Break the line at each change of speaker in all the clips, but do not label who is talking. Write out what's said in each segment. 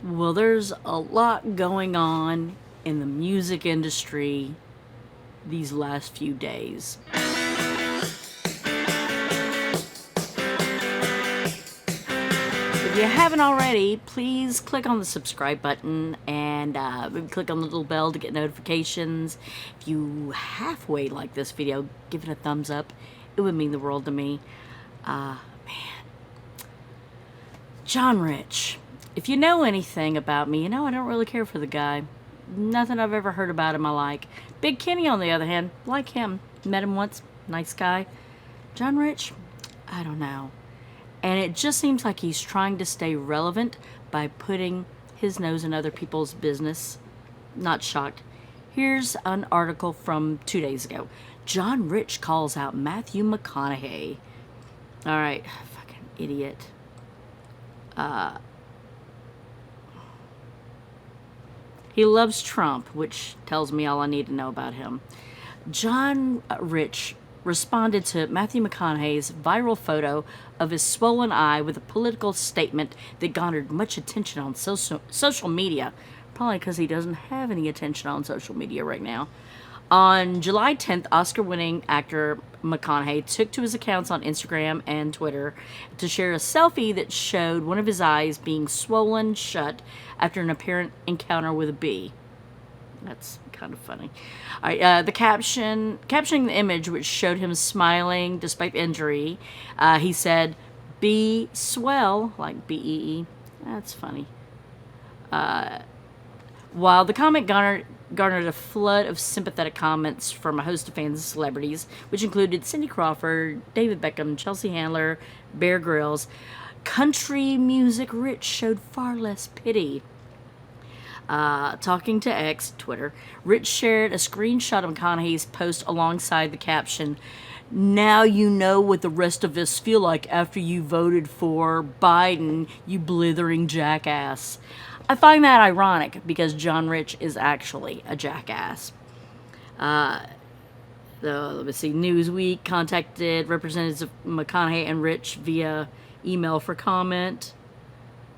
Well, there's a lot going on in the music industry these last few days. If you haven't already, please click on the subscribe button and maybe click on the little bell to get notifications. If you halfway like this video, give it a thumbs up. It would mean the world to me. Man. John Rich. If you know anything about me, you know I don't really care for the guy. Nothing I've ever heard about him I like. Big Kenny, on the other hand, like him. Met him once. Nice guy. John Rich? I don't know. And it just seems like he's trying to stay relevant by putting his nose in other people's business. Not shocked. Here's an article from 2 days ago. John Rich calls out Matthew McConaughey. Alright, fucking idiot. He loves Trump, which tells me all I need to know about him. John Rich responded to Matthew McConaughey's viral photo of his swollen eye with a political statement that garnered much attention on social media. Probably because he doesn't have any attention on social media right now. On July 10th, Oscar-winning actor McConaughey took to his accounts on Instagram and Twitter to share a selfie that showed one of his eyes being swollen shut after an apparent encounter with a bee. That's kind of funny. All right, the captioning the image, which showed him smiling despite the injury, he said, "Be swell," like B-E-E. That's funny. While the comment garnered a flood of sympathetic comments from a host of fans and celebrities, which included Cindy Crawford, David Beckham, Chelsea Handler, Bear Grylls, country music Rich showed far less pity. Talking to X, Twitter, Rich shared a screenshot of McConaughey's post alongside the caption, "Now you know what the rest of us feel like after you voted for Biden, you blithering jackass." I find that ironic because John Rich is actually a jackass. Let me see. Newsweek contacted representatives of McConaughey and Rich via email for comment.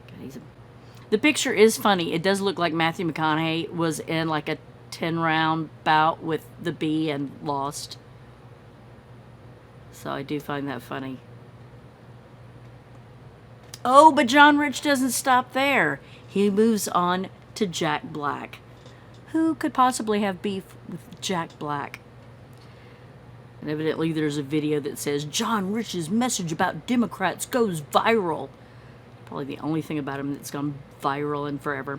God, the picture is funny. It does look like Matthew McConaughey was in like a 10-round bout with the bee and lost. So I do find that funny. Oh, but John Rich doesn't stop there. He moves on to Jack Black. Who could possibly have beef with Jack Black? And evidently there's a video that says, "John Rich's message about Democrats goes viral." Probably the only thing about him that's gone viral in forever.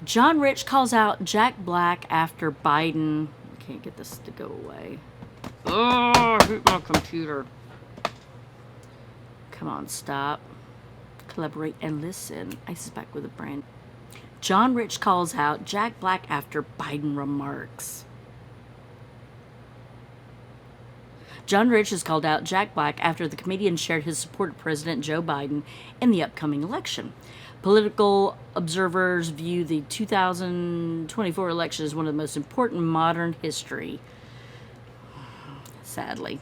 John Rich calls out Jack Black after Biden. I can't get this to go away. Oh, I hate my computer. Come on, stop. Collaborate and listen. Ice is back with a brand. John Rich calls out Jack Black after Biden remarks. John Rich has called out Jack Black after the comedian shared his support of President Joe Biden in the upcoming election. Political observers view the 2024 election as one of the most important in modern history. Sadly.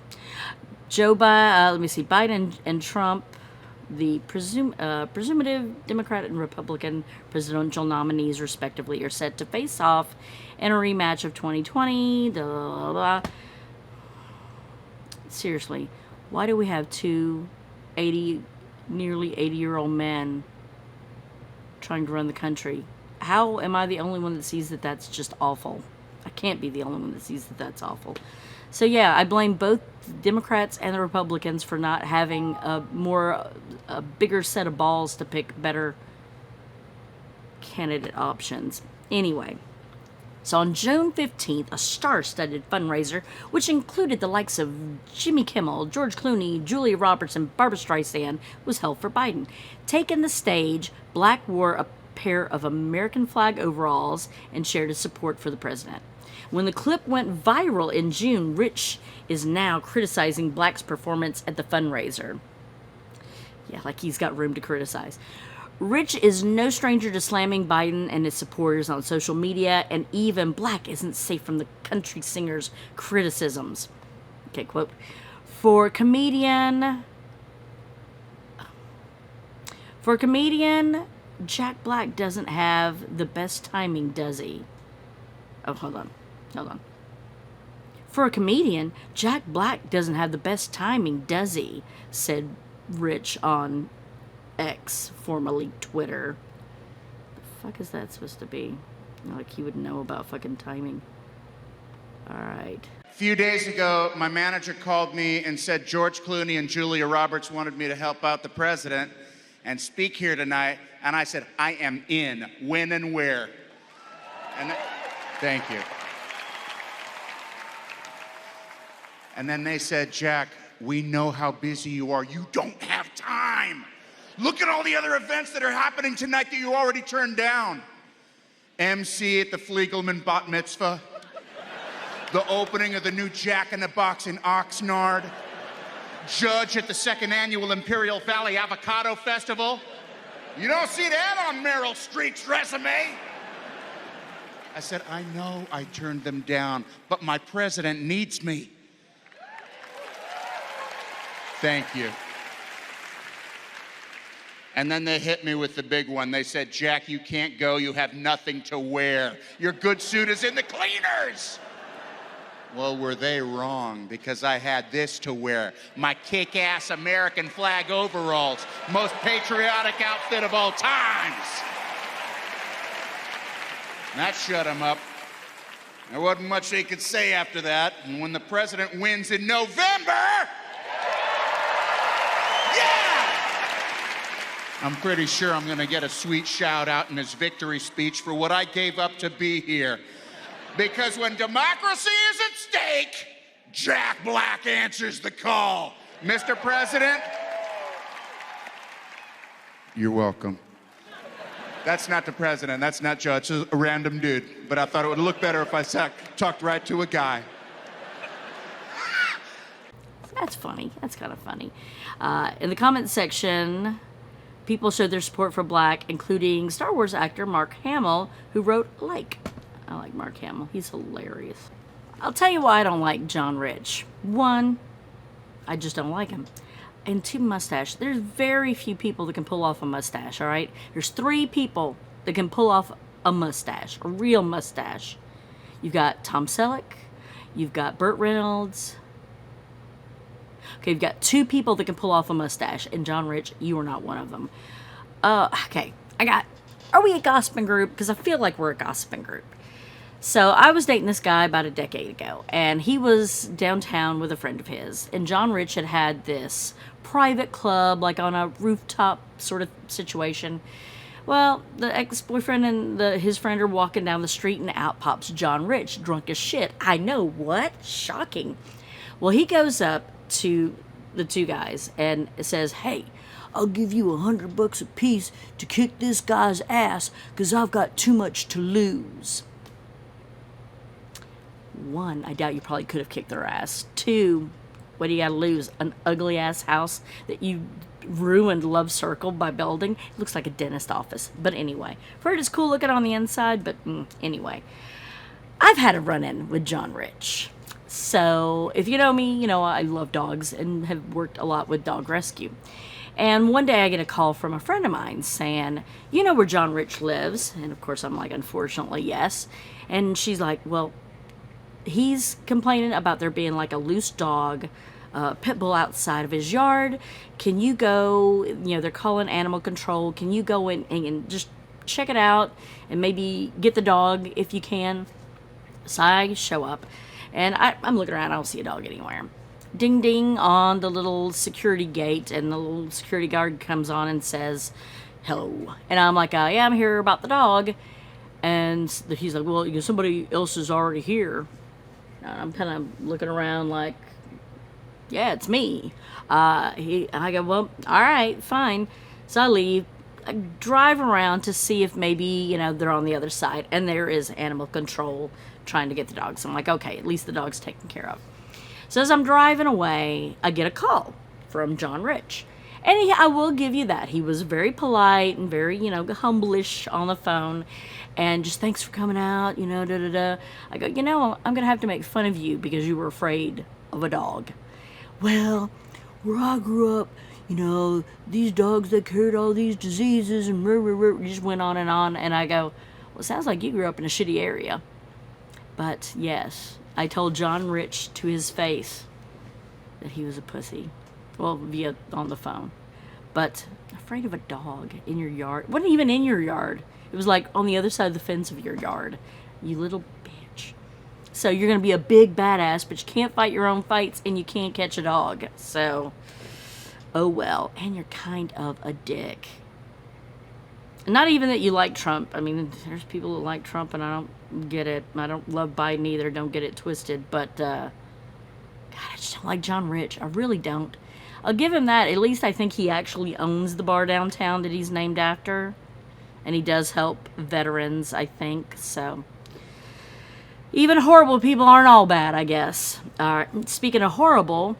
Biden and Trump, the presumptive Democrat and Republican presidential nominees, respectively, are set to face off in a rematch of 2020. Blah, blah, blah. Seriously, why do we have two nearly 80-year-old men trying to run the country? How am I the only one that sees that that's just awful? I can't be the only one that sees that that's awful. So yeah, I blame both the Democrats and the Republicans for not having a bigger set of balls to pick better candidate options. Anyway, so on June 15th, a star-studded fundraiser, which included the likes of Jimmy Kimmel, George Clooney, Julia Roberts, and Barbra Streisand, was held for Biden. Taking the stage, Black wore a pair of American flag overalls and shared his support for the president. When the clip went viral in June, Rich is now criticizing Black's performance at the fundraiser. Yeah, like he's got room to criticize. Rich is no stranger to slamming Biden and his supporters on social media, and even Black isn't safe from the country singer's criticisms. Okay, quote, For a comedian Jack Black doesn't have the best timing, does he? Oh, hold on. Hold on. For a comedian, Jack Black doesn't have the best timing, does he? Said Rich on X, formerly Twitter. The fuck is that supposed to be? Like he would know about fucking timing. Alright.
A few days ago, my manager called me and said George Clooney and Julia Roberts wanted me to help out the president and speak here tonight. And I said, I am in. When and where? And thank you. And then they said, Jack, we know how busy you are. You don't have time. Look at all the other events that are happening tonight that you already turned down. MC at the Fliegelman Bat Mitzvah. The opening of the new Jack in the Box in Oxnard. Judge at the 2nd annual Imperial Valley Avocado Festival. You don't see that on Meryl Streep's resume. I said, I know I turned them down, but my president needs me. Thank you. And then they hit me with the big one. They said, Jack, you can't go. You have nothing to wear. Your good suit is in the cleaners. Well, were they wrong? Because I had this to wear. My kick-ass American flag overalls. Most patriotic outfit of all times. And that shut them up. There wasn't much they could say after that. And when the president wins in November... I'm pretty sure I'm gonna get a sweet shout out in his victory speech for what I gave up to be here. Because when democracy is at stake, Jack Black answers the call. Mr. President, you're welcome. That's not the president, that's not Judge, it's a random dude. But I thought it would look better if I talked right to a guy.
That's funny, that's kind of funny. In the comment section, people showed their support for Black, including Star Wars actor Mark Hamill, who wrote like. I like Mark Hamill. He's hilarious. I'll tell you why I don't like John Rich. One, I just don't like him. And two, mustache. There's very few people that can pull off a mustache, all right? There's 3 people that can pull off a mustache, a real mustache. You've got Tom Selleck. You've got Burt Reynolds. Okay, you've got 2 people that can pull off a mustache, and John Rich, you are not one of them. Okay, are we a gossiping group? Because I feel like we're a gossiping group. So I was dating this guy about a decade ago, and he was downtown with a friend of his, and John Rich had this private club, like on a rooftop sort of situation. Well, the ex-boyfriend and his friend are walking down the street, and out pops John Rich, drunk as shit. I know, what? Shocking. Well, he goes up to the 2 guys and says, hey, I'll give you $100 a piece to kick this guy's ass, because I've got too much to lose. 1, I doubt you probably could have kicked their ass. 2, what do you gotta lose? An ugly ass house that you ruined Love Circle by building? It looks like a dentist office. But anyway, heard it's cool looking on the inside, but anyway. I've had a run-in with John Rich. So, if you know me, you know I love dogs and have worked a lot with dog rescue. And one day I get a call from a friend of mine saying, you know where John Rich lives? And of course I'm like, unfortunately, yes. And she's like, well, he's complaining about there being like a loose dog, pit bull outside of his yard. Can you go, they're calling animal control. Can you go in and just check it out and maybe get the dog if you can? So I show up and I'm looking around. I don't see a dog anywhere. Ding ding on the little security gate, and the little security guard comes on and says, hello. And I'm like, yeah, I'm here about the dog. And he's like, well, somebody else is already here. I'm kind of looking around like, yeah, it's me. I go, well, all right, fine. So I leave. I drive around to see if maybe, they're on the other side. And there is animal control trying to get the dog. So I'm like, okay, at least the dog's taken care of. So as I'm driving away, I get a call from John Rich. And I will give you that. He was very polite and very, humble-ish on the phone. And just, thanks for coming out, da-da-da. I go, I'm going to have to make fun of you because you were afraid of a dog. Well, where I grew up, these dogs that carried all these diseases and rah, rah, rah. Just went on. And I go, well, it sounds like you grew up in a shitty area. But yes, I told John Rich to his face that he was a pussy. Well, on the phone. But afraid of a dog in your yard. It wasn't even in your yard. It was like on the other side of the fence of your yard. You little bitch. So you're going to be a big badass, but you can't fight your own fights and you can't catch a dog. So, oh well. And you're kind of a dick. Not even that you like Trump. I mean, there's people that like Trump and I don't get it. I don't love Biden either. Don't get it twisted. But, God, I just don't like John Rich. I really don't. I'll give him that. At least I think he actually owns the bar downtown that he's named after. And he does help veterans, I think. So, even horrible people aren't all bad, I guess. Speaking of horrible,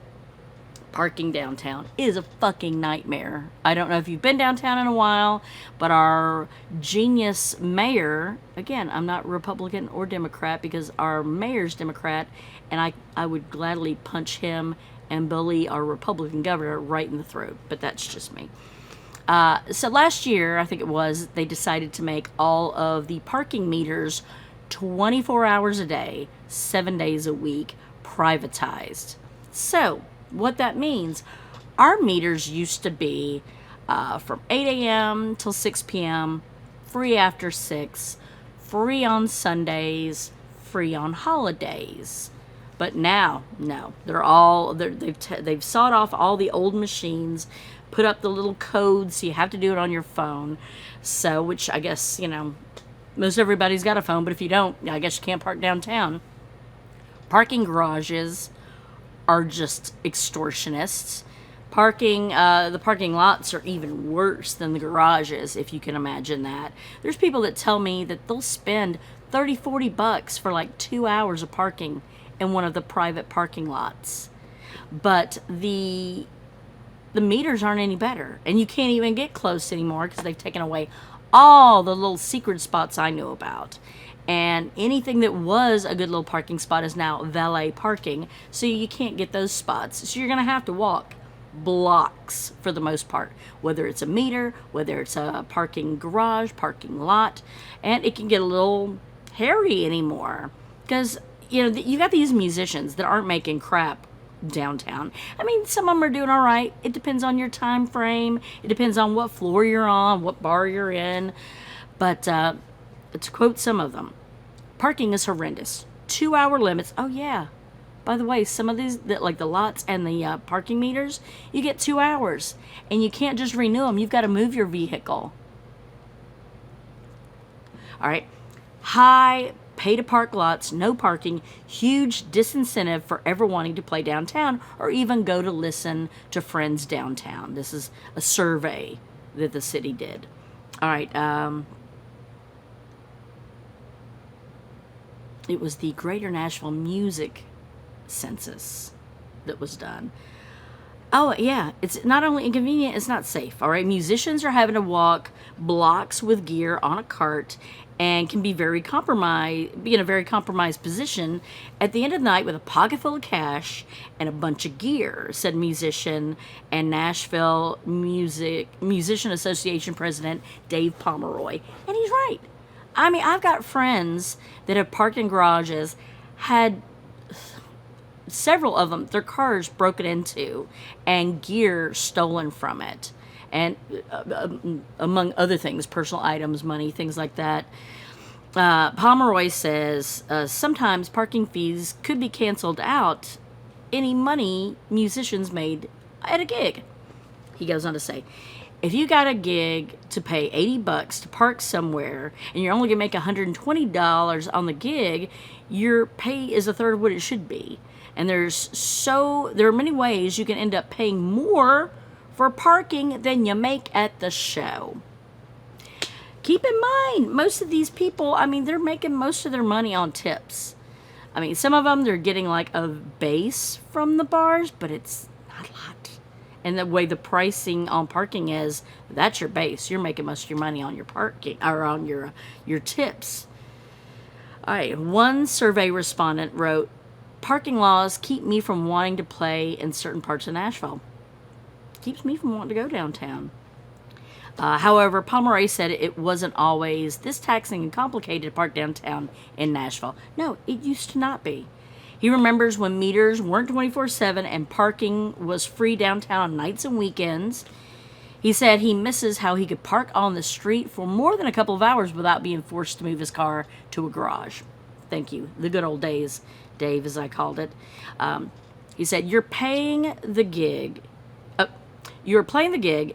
parking downtown is a fucking nightmare. I don't know if you've been downtown in a while, but our genius mayor, again, I'm not Republican or Democrat because our mayor's Democrat, and I would gladly punch him and bully our Republican governor right in the throat, but that's just me. So last year, I think it was, they decided to make all of the parking meters 24 hours a day, 7 days a week, privatized. So, what that means, our meters used to be from 8 a.m. till 6 p.m., free after 6, free on Sundays, free on holidays. But now, no, they've sawed off all the old machines, put up the little codes, so you have to do it on your phone. So, which I guess, most everybody's got a phone, but if you don't, I guess you can't park downtown. Parking garages are just extortionists. The parking lots are even worse than the garages, if you can imagine that. There's people that tell me that they'll spend $30-40 for like 2 hours of parking in one of the private parking lots. But the meters aren't any better, and you can't even get close anymore because they've taken away all the little secret spots I knew about. And anything that was a good little parking spot is now valet parking, so you can't get those spots. So you're going to have to walk blocks for the most part, whether it's a meter, whether it's a parking garage, parking lot, and it can get a little hairy anymore because, you got these musicians that aren't making crap downtown. I mean, some of them are doing all right. It depends on your time frame. It depends on what floor you're on, what bar you're in. But to quote some of them, parking is horrendous. 2-hour limits. Oh, yeah. By the way, some of these, like the lots and the parking meters, you get 2 hours. And you can't just renew them. You've got to move your vehicle. All right. High pay-to-park lots, no parking, huge disincentive for ever wanting to play downtown or even go to listen to friends downtown. This is a survey that the city did. All right. It was the Greater Nashville Music Census that was done. Oh, yeah. It's not only inconvenient, it's not safe. All right. Musicians are having to walk blocks with gear on a cart and can be in a very compromised position at the end of the night with a pocket full of cash and a bunch of gear, said musician and Nashville Musician Association President Dave Pomeroy. And he's right. I mean, I've got friends that have parked in garages, had several of them, their cars broken into and gear stolen from it. And among other things, personal items, money, things like that. Pomeroy says sometimes parking fees could be canceled out any money musicians made at a gig. He goes on to say, if you got a gig to pay $80 to park somewhere and you're only going to make $120 on the gig, your pay is a third of what it should be. And there are many ways you can end up paying more for parking than you make at the show. Keep in mind, most of these people, I mean, they're making most of their money on tips. I mean, some of them, they're getting like a base from the bars, but it's not a lot. And the way the pricing on parking is, that's your base. You're making most of your money on your parking, or on your tips. All right, one survey respondent wrote, parking laws keep me from wanting to play in certain parts of Nashville. keeps me from wanting to go downtown. However, Pomeroy said it wasn't always this taxing and complicated to park downtown in Nashville. No, it used to not be. He remembers when meters weren't 24/7 and parking was free downtown on nights and weekends. He said he misses how he could park on the street for more than a couple of hours without being forced to move his car to a garage. Thank you. The good old days, Dave, as I called it. He said, you're playing the gig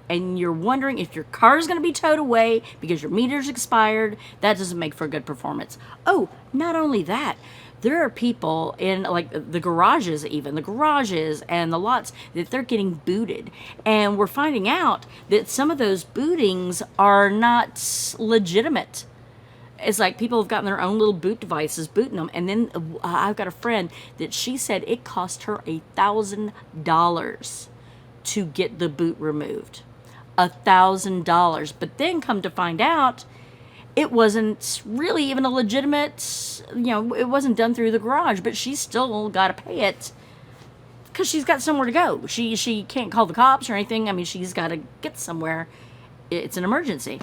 and you're wondering if your car is going to be towed away because your meter's expired. That doesn't make for a good performance. Oh, not only that, there are people in like the garages and the lots that they're getting booted. And we're finding out that some of those bootings are not legitimate. It's like people have gotten their own little boot devices booting them. And then I've got a friend that she said it cost her $1,000 to get the boot removed. $1,000. But then come to find out, it wasn't really even a legitimate, it wasn't done through the garage, but she's still got to pay it because she's got somewhere to go. She can't call the cops or anything. I mean, she's got to get somewhere. It's an emergency.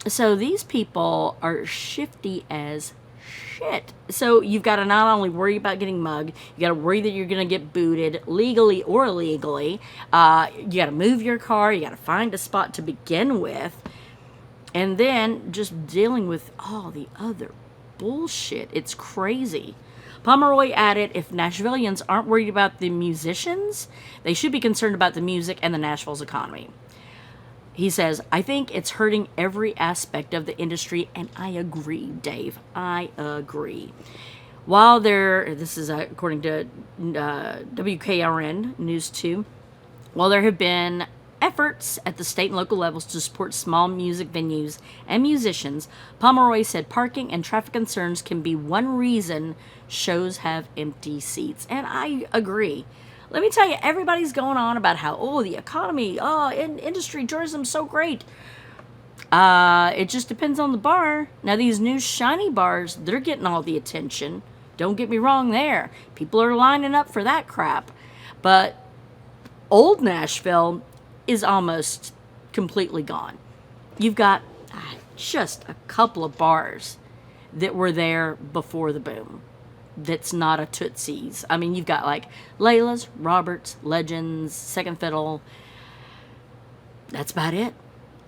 So these people are shifty as shit. So you've got to not only worry about getting mugged, you got to worry that you're going to get booted legally or illegally. You got to move your car. You got to find a spot to begin with. And then just dealing with all the other bullshit. It's crazy. Pomeroy added, if Nashvillians aren't worried about the musicians, they should be concerned about the music and the Nashville's economy. He says, I think it's hurting every aspect of the industry, and I agree, Dave. I agree. While this is according to WKRN News 2, while there have been efforts at the state and local levels to support small music venues and musicians, Pomeroy said parking and traffic concerns can be one reason shows have empty seats. And I agree. Let me tell you, everybody's going on about how, the economy, industry, tourism's so great. It just depends on the bar. Now, these new shiny bars, they're getting all the attention. Don't get me wrong there. People are lining up for that crap. But old Nashville is almost completely gone. You've got just a couple of bars that were there before the boom. That's not a Tootsie's. I mean, you've got like Layla's, Robert's, Legends, Second Fiddle. That's about it.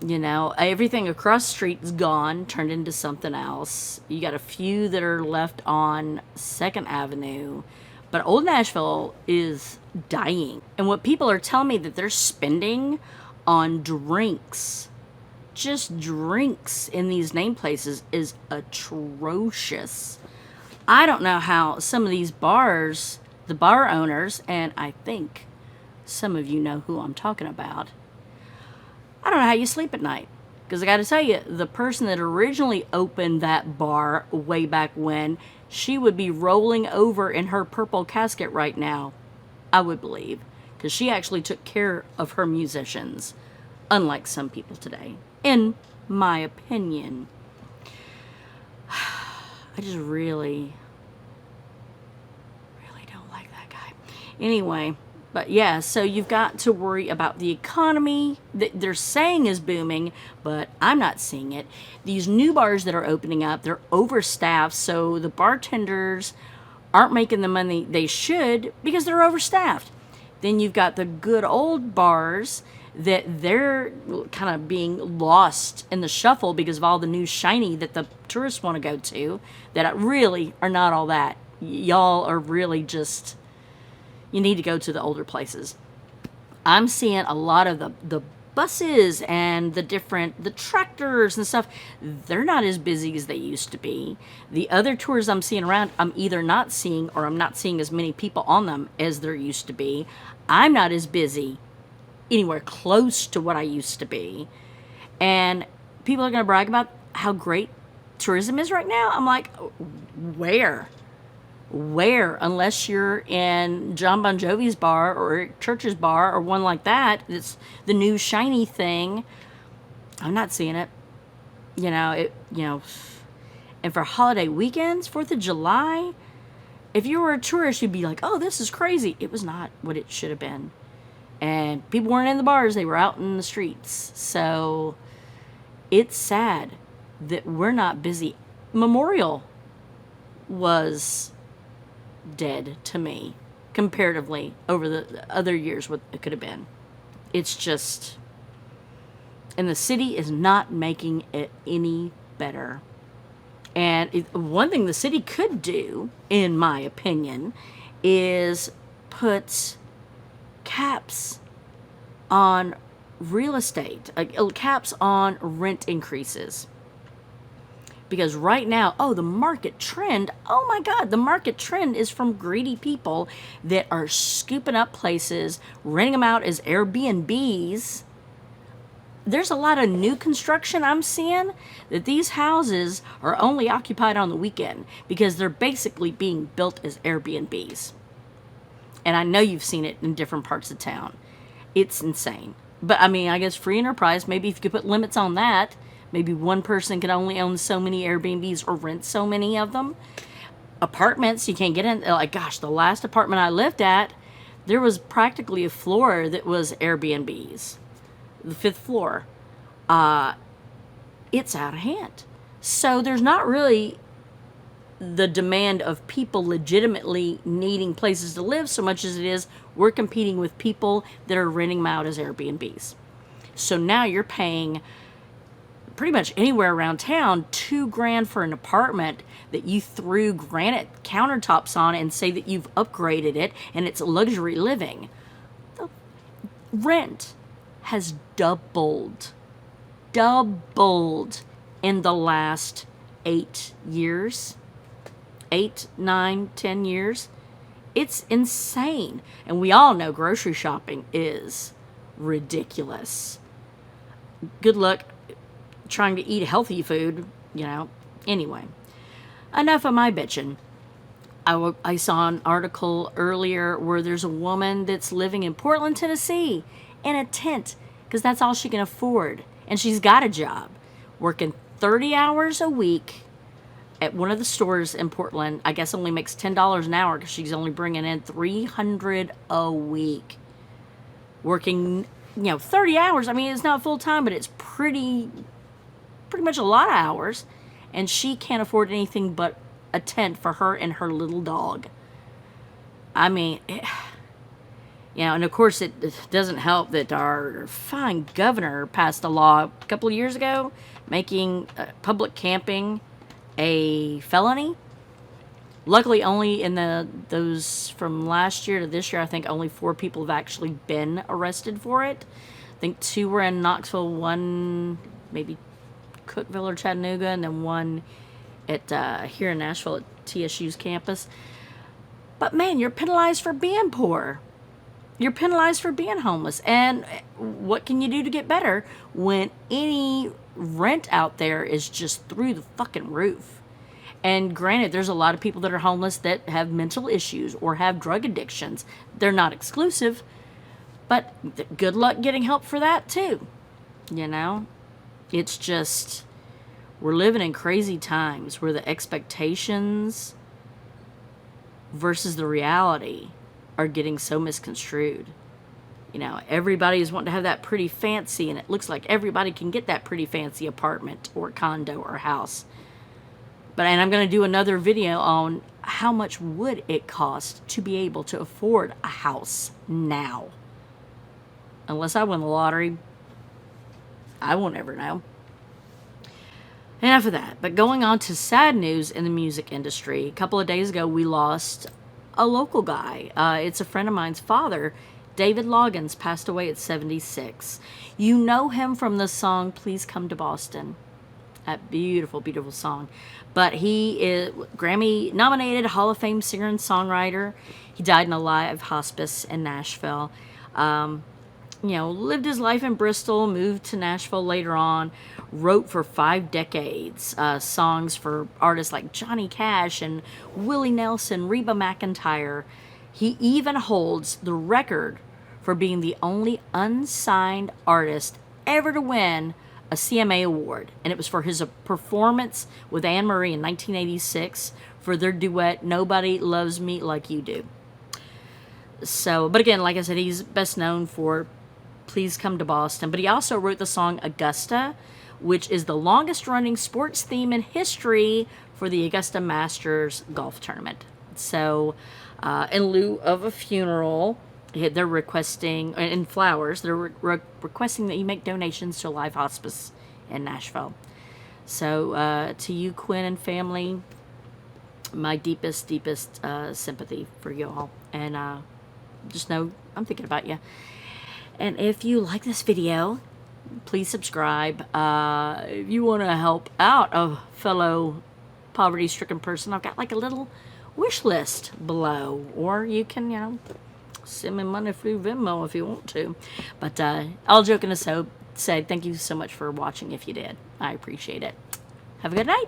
Everything across the street is gone, turned into something else. You got a few that are left on 2nd Avenue. But Old Nashville is dying. And what people are telling me that they're spending on drinks, just drinks in these name places, is atrocious. I don't know how some of these bars, the bar owners, and I think some of you know who I'm talking about, I don't know how you sleep at night. Because I got to tell you, the person that originally opened that bar way back when, she would be rolling over in her purple casket right now, I would believe. Because she actually took care of her musicians, unlike some people today, in my opinion. I just really don't like that guy. Anyway, but yeah, so you've got to worry about the economy that they're saying is booming, but I'm not seeing it. These new bars that are opening up, they're overstaffed, so the bartenders aren't making the money they should because they're overstaffed. Then you've got the good old bars that they're kind of being lost in the shuffle because of all the new shiny that the tourists want to go to that really are not all that. Y'all are really just, you need to go to the older places. I'm seeing a lot of the buses and the tractors and stuff. They're not as busy as they used to be. The other tours I'm seeing around, I'm either not seeing or I'm not seeing as many people on them as there used to be. I'm not as busy anywhere close to what I used to be. And people are going to brag about how great tourism is right now. I'm like, where? Unless you're in John Bon Jovi's bar or Church's bar or one like that, it's the new shiny thing. I'm not seeing it. And for holiday weekends, 4th of July, if you were a tourist, you'd be like, oh, this is crazy. It was not what it should have been. And people weren't in the bars, they were out in the streets. So it's sad that we're not busy. Memorial was dead to me, comparatively, over the other years what it could have been. It's just... And the city is not making it any better. And one thing the city could do, in my opinion, is put caps on real estate, caps on rent increases. Because right now, the market trend, oh my God, the market trend is from greedy people that are scooping up places, renting them out as Airbnbs. There's a lot of new construction I'm seeing that these houses are only occupied on the weekend because they're basically being built as Airbnbs. And I know you've seen it in different parts of town. It's insane. But I mean, I guess free enterprise, maybe if you could put limits on that, maybe one person could only own so many Airbnbs or rent so many of them. Apartments, you can't get in. Like, gosh, the last apartment I lived at, there was practically a floor that was Airbnbs. The 5th floor. It's out of hand. So there's not really the demand of people legitimately needing places to live so much as it is we're competing with people that are renting them out as Airbnbs. So now you're paying pretty much anywhere around town $2,000 for an apartment that you threw granite countertops on and say that you've upgraded it and it's luxury living. The rent has doubled in the last 8 years. 8, 9, 10 years. It's insane. And we all know grocery shopping is ridiculous. Good luck trying to eat healthy food, Anyway, enough of my bitching. I saw an article earlier where there's a woman that's living in Portland, Tennessee, in a tent, because that's all she can afford. And she's got a job, working 30 hours a week at one of the stores in Portland. I guess only makes $10 an hour because she's only bringing in $300 a week. Working, 30 hours. I mean, it's not full time, but it's pretty much a lot of hours. And she can't afford anything but a tent for her and her little dog. I mean... and of course it doesn't help that our fine governor passed a law a couple of years ago making public camping a felony. Luckily, only in those from last year to this year, I think only 4 people have actually been arrested for it. I think 2 were in Knoxville, 1 maybe Cookeville or Chattanooga, and then 1 at here in Nashville at TSU's campus. But man, you're penalized for being poor. You're penalized for being homeless. And what can you do to get better when any rent out there is just through the fucking roof? And granted, there's a lot of people that are homeless that have mental issues or have drug addictions. They're not exclusive, but good luck getting help for that too. It's just, we're living in crazy times where the expectations versus the reality are getting so misconstrued. Everybody is wanting to have that pretty fancy, and it looks like everybody can get that pretty fancy apartment or condo or house. And I'm going to do another video on how much would it cost to be able to afford a house now. Unless I win the lottery, I won't ever know. Enough of that. But going on to sad news in the music industry. A couple of days ago, we lost a local guy. It's a friend of mine's father. David Loggins passed away at 76. You know him from the song Please Come to Boston. That beautiful, beautiful song. But he is Grammy-nominated Hall of Fame singer and songwriter. He died in a live hospice in Nashville. Lived his life in Bristol, moved to Nashville later on, wrote for 5 decades songs for artists like Johnny Cash and Willie Nelson, Reba McEntire. He even holds the record for being the only unsigned artist ever to win a CMA award. And it was for his performance with Anne Marie in 1986 for their duet, Nobody Loves Me Like You Do. So, but again, like I said, he's best known for Please Come to Boston. But he also wrote the song Augusta, which is the longest running sports theme in history for the Augusta Masters golf tournament. So, in lieu of a funeral, they're requesting, in flowers, they're requesting that you make donations to Live Hospice in Nashville. So, to you, Quinn and family, my deepest sympathy for you all. And just know I'm thinking about you. And if you like this video, please subscribe. If you want to help out a fellow poverty-stricken person, I've got like a little wish list below. Or you can, you know, send me money through Venmo if you want to. But all joking aside, thank you so much for watching if you did. I appreciate it. Have a good night.